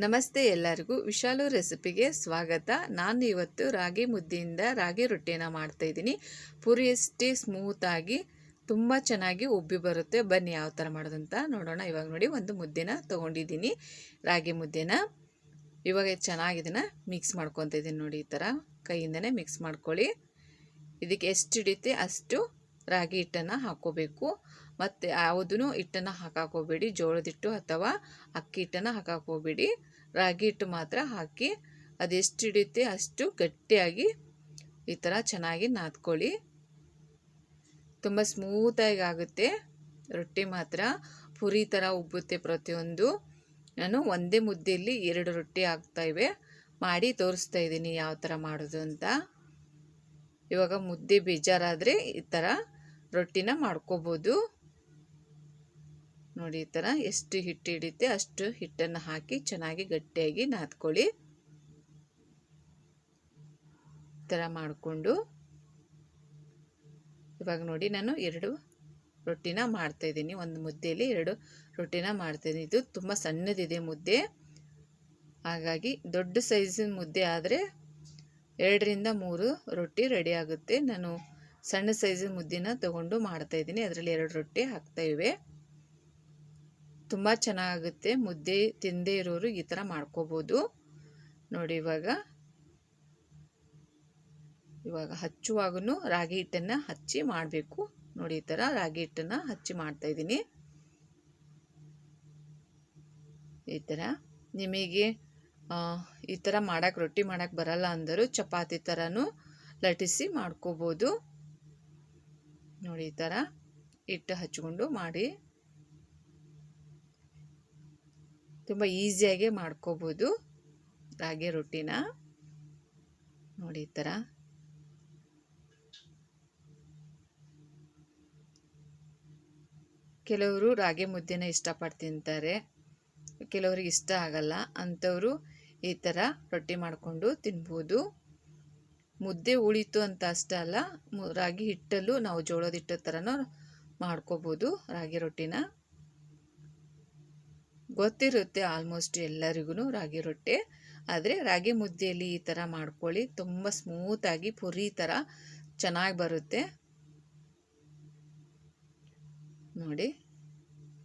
ನಮಸ್ತೆ ಎಲ್ಲರಿಗೂ ವಿಶಾಲು ರೆಸಿಪಿಗೆ ಸ್ವಾಗತ. ನಾನು ಇವತ್ತು ರಾಗಿ ಮುದ್ದೆಯಿಂದ ರಾಗಿ ರೊಟ್ಟಿನ ಮಾಡ್ತಾ ಇದ್ದೀನಿ. ಪೂರಿಯಷ್ಟೇ ಸ್ಮೂತಾಗಿ ತುಂಬ ಚೆನ್ನಾಗಿ ಉಬ್ಬಿ ಬರುತ್ತೆ. ಬನ್ನಿ ಯಾವ ಥರ ಮಾಡೋದಂತ ನೋಡೋಣ. ಇವಾಗ ನೋಡಿ, ಒಂದು ಮುದ್ದೆನ ತೊಗೊಂಡಿದ್ದೀನಿ, ರಾಗಿ ಮುದ್ದೆನ. ಇವಾಗ ಚೆನ್ನಾಗಿ ಇದನ್ನು ಮಿಕ್ಸ್ ಮಾಡ್ಕೊತ ಇದ್ದೀನಿ ನೋಡಿ. ಈ ಥರ ಕೈಯಿಂದನೇ ಮಿಕ್ಸ್ ಮಾಡ್ಕೊಳ್ಳಿ. ಇದಕ್ಕೆ ಎಷ್ಟು ಹಿಡಿಯುತ್ತೆ ಅಷ್ಟು ರಾಗಿ ಹಿಟ್ಟನ್ನು ಹಾಕ್ಕೋಬೇಕು. ಮತ್ತು ಯಾವುದೂ ಹಿಟ್ಟನ್ನು ಹಾಕೋಬೇಡಿ, ಜೋಳದ ಹಿಟ್ಟು ಅಥವಾ ಅಕ್ಕಿ ಹಿಟ್ಟನ್ನು ಹಾಕೋಬೇಡಿ. ರಾಗಿ ಹಿಟ್ಟು ಮಾತ್ರ ಹಾಕಿ ಅದೆಷ್ಟು ಹಿಡಿಯುತ್ತೆ ಅಷ್ಟು ಗಟ್ಟಿಯಾಗಿ ಈ ಥರ ಚೆನ್ನಾಗಿ ನಾದ್ಕೊಳ್ಳಿ. ತುಂಬ ಸ್ಮೂತಾಗಿ ಆಗುತ್ತೆ ರೊಟ್ಟಿ, ಮಾತ್ರ ಪುರಿ ಥರ ಉಬ್ಬುತ್ತೆ ಪ್ರತಿಯೊಂದು. ನಾನು ಒಂದೇ ಮುದ್ದೆಯಲ್ಲಿ 2 ರೊಟ್ಟಿ ಆಗ್ತಾಯಿವೆ, ಮಾಡಿ ತೋರಿಸ್ತಾ ಇದ್ದೀನಿ ಯಾವ ಥರ ಮಾಡೋದು ಅಂತ. ಇವಾಗ ಮುದ್ದೆ ಬೇಜಾರಾದರೆ ಈ ಥರ ರೊಟ್ಟಿನ ಮಾಡ್ಕೋಬೋದು ನೋಡಿ. ಈ ಥರ ಎಷ್ಟು ಹಿಟ್ಟು ಹಿಡಿಯುತ್ತೆ ಅಷ್ಟು ಹಿಟ್ಟನ್ನು ಹಾಕಿ ಚೆನ್ನಾಗಿ ಗಟ್ಟಿಯಾಗಿ ನಾದ್ಕೊಳ್ಳಿ. ಈ ಥರ ಮಾಡಿಕೊಂಡು ಇವಾಗ ನೋಡಿ, ನಾನು 2 ರೊಟ್ಟಿನ ಮಾಡ್ತಾಯಿದ್ದೀನಿ. ಒಂದು ಮುದ್ದೆಯಲ್ಲಿ 2 ರೊಟ್ಟಿನ ಮಾಡ್ತಾಯಿದ್ದೀನಿ. ಇದು ತುಂಬ ಸಣ್ಣದಿದೆ ಮುದ್ದೆ, ಹಾಗಾಗಿ ದೊಡ್ಡ ಸೈಜಿನ ಮುದ್ದೆ ಆದರೆ 2 ರಿಂದ 3 ರೊಟ್ಟಿ ರೆಡಿ ಆಗುತ್ತೆ. ನಾನು ಸಣ್ಣ ಸೈಜಿನ ಮುದ್ದೆನ ತೊಗೊಂಡು ಮಾಡ್ತಾಯಿದ್ದೀನಿ. ಅದರಲ್ಲಿ 2 ರೊಟ್ಟಿ ಹಾಕ್ತಾಯಿವೆ. ತುಂಬ ಚೆನ್ನಾಗುತ್ತೆ ಮುದ್ದೆ. ತಿಂದೇ ಇರೋರು ಈ ಥರ ಮಾಡ್ಕೋಬೋದು ನೋಡಿ. ಇವಾಗ ಹಚ್ಚುವಾಗೂ ರಾಗಿ ಹಿಟ್ಟನ್ನು ಹಚ್ಚಿ ಮಾಡಬೇಕು ನೋಡಿ. ಈ ಥರ ರಾಗಿ ಹಿಟ್ಟನ್ನು ಹಚ್ಚಿ ಮಾಡ್ತಾಯಿದ್ದೀನಿ. ಈ ಥರ ನಿಮಗೆ ಈ ಥರ ಮಾಡೋಕ್ಕೆ ರೊಟ್ಟಿ ಮಾಡೋಕ್ಕೆ ಬರಲ್ಲ ಅಂದರೂ ಚಪಾತಿ ಥರನೂ ಲಟ್ಟಿಸಿ ಮಾಡ್ಕೋಬೋದು ನೋಡಿ. ಈ ಥರ ಹಿಟ್ಟು ಹಚ್ಕೊಂಡು ಮಾಡಿ ತುಂಬ ಈಸಿಯಾಗಿ ಮಾಡ್ಕೋಬೋದು ರಾಗಿ ರೊಟ್ಟಿನ ನೋಡಿ. ಈ ಥರ ಕೆಲವರು ರಾಗಿ ಮುದ್ದೆನ ಇಷ್ಟಪಟ್ಟು ತಿಂತಾರೆ, ಕೆಲವ್ರಿಗೆ ಇಷ್ಟ ಆಗಲ್ಲ. ಅಂಥವರು ಈ ಥರ ರೊಟ್ಟಿ ಮಾಡಿಕೊಂಡು ತಿನ್ಬೋದು. ಮುದ್ದೆ ಉಳಿತು ಅಂತ ಅಷ್ಟೇ ಅಲ್ಲ, ರಾಗಿ ಹಿಟ್ಟಲ್ಲೂ ನಾವು ಜೋಳದ ಹಿಟ್ಟು ಥರನೂ ಮಾಡ್ಕೋಬೋದು ರಾಗಿ ರೊಟ್ಟಿನ. ಗೊತ್ತಿರುತ್ತೆ ಆಲ್ಮೋಸ್ಟ್ ಎಲ್ಲರಿಗೂ ರಾಗಿ ರೊಟ್ಟಿ. ಆದರೆ ರಾಗಿ ಮುದ್ದೆಯಲ್ಲಿ ಈ ಥರ ಮಾಡ್ಕೊಳ್ಳಿ, ತುಂಬ ಸ್ಮೂತಾಗಿ ಪುರಿ ಥರ ಚೆನ್ನಾಗಿ ಬರುತ್ತೆ ನೋಡಿ.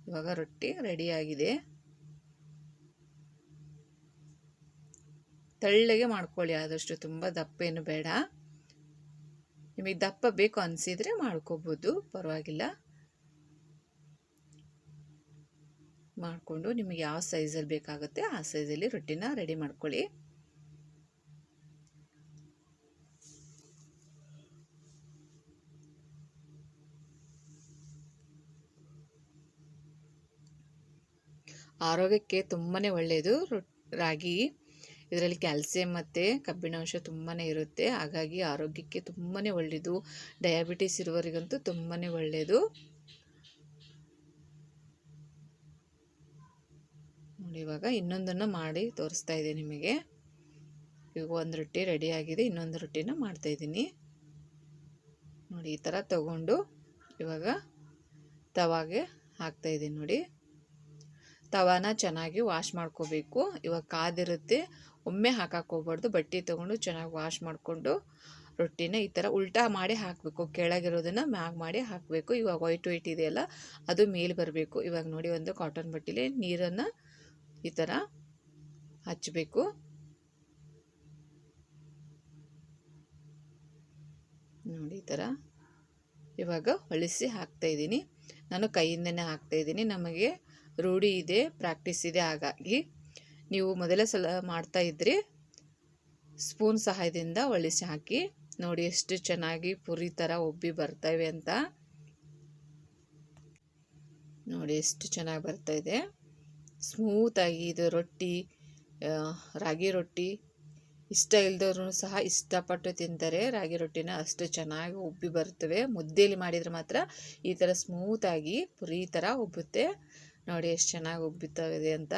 ಇವಾಗ ರೊಟ್ಟಿ ರೆಡಿಯಾಗಿದೆ. ತೆಳ್ಳಗೆ ಮಾಡ್ಕೊಳ್ಳಿ ಆದಷ್ಟು, ತುಂಬ ದಪ್ಪ ಏನು ಬೇಡ. ನಿಮಗೆ ದಪ್ಪ ಬೇಕು ಅನಿಸಿದರೆ ಮಾಡ್ಕೋಬೋದು, ಪರವಾಗಿಲ್ಲ. ಮಾಡಿಕೊಂಡು ನಿಮಗೆ ಯಾವ ಸೈಜಲ್ಲಿ ಬೇಕಾಗುತ್ತೆ ಆ ಸೈಜಲ್ಲಿ ರೊಟ್ಟಿನ ರೆಡಿ ಮಾಡ್ಕೊಳ್ಳಿ. ಆರೋಗ್ಯಕ್ಕೆ ತುಂಬಾ ಒಳ್ಳೆಯದು ರಾಗಿ. ಇದರಲ್ಲಿ ಕ್ಯಾಲ್ಸಿಯಂ ಮತ್ತು ಕಬ್ಬಿಣಾಂಶ ತುಂಬಾ ಇರುತ್ತೆ, ಹಾಗಾಗಿ ಆರೋಗ್ಯಕ್ಕೆ ತುಂಬಾ ಒಳ್ಳೆಯದು. ಡಯಾಬಿಟಿಸ್ ಇರುವವರಿಗಂತೂ ತುಂಬಾ ಒಳ್ಳೆಯದು ನೋಡಿ. ಇವಾಗ ಇನ್ನೊಂದನ್ನು ಮಾಡಿ ತೋರಿಸ್ತಾ ಇದ್ದೀನಿ ನಿಮಗೆ. ಈಗ ಒಂದು ರೊಟ್ಟಿ ರೆಡಿಯಾಗಿದೆ, ಇನ್ನೊಂದು ರೊಟ್ಟಿನ ಮಾಡ್ತಾಯಿದ್ದೀನಿ ನೋಡಿ. ಈ ಥರ ತಗೊಂಡು ಇವಾಗ ತವಾಗೆ ಹಾಕ್ತಾಯಿದ್ದೀನಿ ನೋಡಿ. ತವಾನ ಚೆನ್ನಾಗಿ ವಾಶ್ ಮಾಡ್ಕೋಬೇಕು. ಇವಾಗ ಕಾದಿರುತ್ತೆ, ಒಮ್ಮೆ ಹಾಕೋಗ್ಬಾರ್ದು. ಬಟ್ಟೆ ತೊಗೊಂಡು ಚೆನ್ನಾಗಿ ವಾಶ್ ಮಾಡಿಕೊಂಡು ರೊಟ್ಟಿನ ಈ ಥರ ಉಲ್ಟಾ ಮಾಡಿ ಹಾಕಬೇಕು. ಕೆಳಗಿರೋದನ್ನು ಮ್ಯಾಗ್ ಮಾಡಿ ಹಾಕಬೇಕು. ಇವಾಗ ವೈಟ್ ಇದೆಯಲ್ಲ ಅದು ಮೇಲೆ ಬರಬೇಕು. ಇವಾಗ ನೋಡಿ, ಒಂದು ಕಾಟನ್ ಬಟ್ಟೆಲಿ ನೀರನ್ನು ಈ ಥರ ಹಚ್ಚಬೇಕು ನೋಡಿ. ಈ ಥರ ಇವಾಗ ಹೊಳಿಸಿ ಹಾಕ್ತಾಯಿದ್ದೀನಿ. ನಾನು ಕೈಯಿಂದನೇ ಹಾಕ್ತಾಯಿದ್ದೀನಿ, ನಮಗೆ ರೂಢಿ ಇದೆ, ಪ್ರಾಕ್ಟೀಸ್ ಇದೆ. ಹಾಗಾಗಿ ನೀವು ಮೊದಲ ಸಲ ಮಾಡ್ತಾಯಿದ್ರಿ ಸ್ಪೂನ್ ಸಹಾಯದಿಂದ ಹೊಳಿಸಿ ಹಾಕಿ ನೋಡಿ. ಎಷ್ಟು ಚೆನ್ನಾಗಿ ಪುರಿ ಥರ ಉಬ್ಬಿ ಬರ್ತವೆ ಅಂತ ನೋಡಿ. ಎಷ್ಟು ಚೆನ್ನಾಗಿ ಬರ್ತಾಯಿದೆ ಸ್ಮೂತಾಗಿ. ಇದು ರೊಟ್ಟಿ, ರಾಗಿ ರೊಟ್ಟಿ ಇಷ್ಟ ಇಲ್ದವ್ರೂ ಸಹ ಇಷ್ಟಪಟ್ಟು ತಿಂತಾರೆ ರಾಗಿ ರೊಟ್ಟಿನ. ಅಷ್ಟು ಚೆನ್ನಾಗಿ ಉಬ್ಬಿ ಬರ್ತವೆ. ಮುದ್ದೆಯಲ್ಲಿ ಮಾಡಿದರೆ ಮಾತ್ರ ಈ ಥರ ಸ್ಮೂತಾಗಿ ಪುರಿ ಥರ ಉಬ್ಬುತ್ತೆ ನೋಡಿ. ಎಷ್ಟು ಚೆನ್ನಾಗಿ ಉಬ್ಬುತ್ತದೆ ಅಂತ.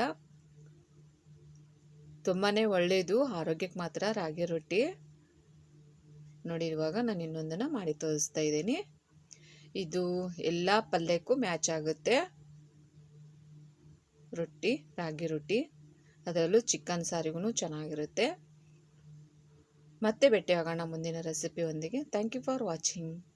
ತುಂಬಾ ಒಳ್ಳೆಯದು ಆರೋಗ್ಯಕ್ಕೆ ಮಾತ್ರ ರಾಗಿ ರೊಟ್ಟಿ ನೋಡಿ. ಇವಾಗ ನಾನು ಇನ್ನೊಂದನ್ನು ಮಾಡಿ ತೋರಿಸ್ತಾ ಇದ್ದೀನಿ. ಇದು ಎಲ್ಲ ಪಲ್ಯಕ್ಕೂ ಮ್ಯಾಚ್ ಆಗುತ್ತೆ ರೊಟ್ಟಿ, ರಾಗಿ ರೊಟ್ಟಿ. ಅದರಲ್ಲೂ ಚಿಕನ್ ಸಾರಿಗೂ ಚೆನ್ನಾಗಿರುತ್ತೆ. ಮತ್ತೆ ಭೇಟಿಯಾಗೋಣ ಮುಂದಿನ ರೆಸಿಪಿ ಒಂದಿಗೆ. Thank you for watching.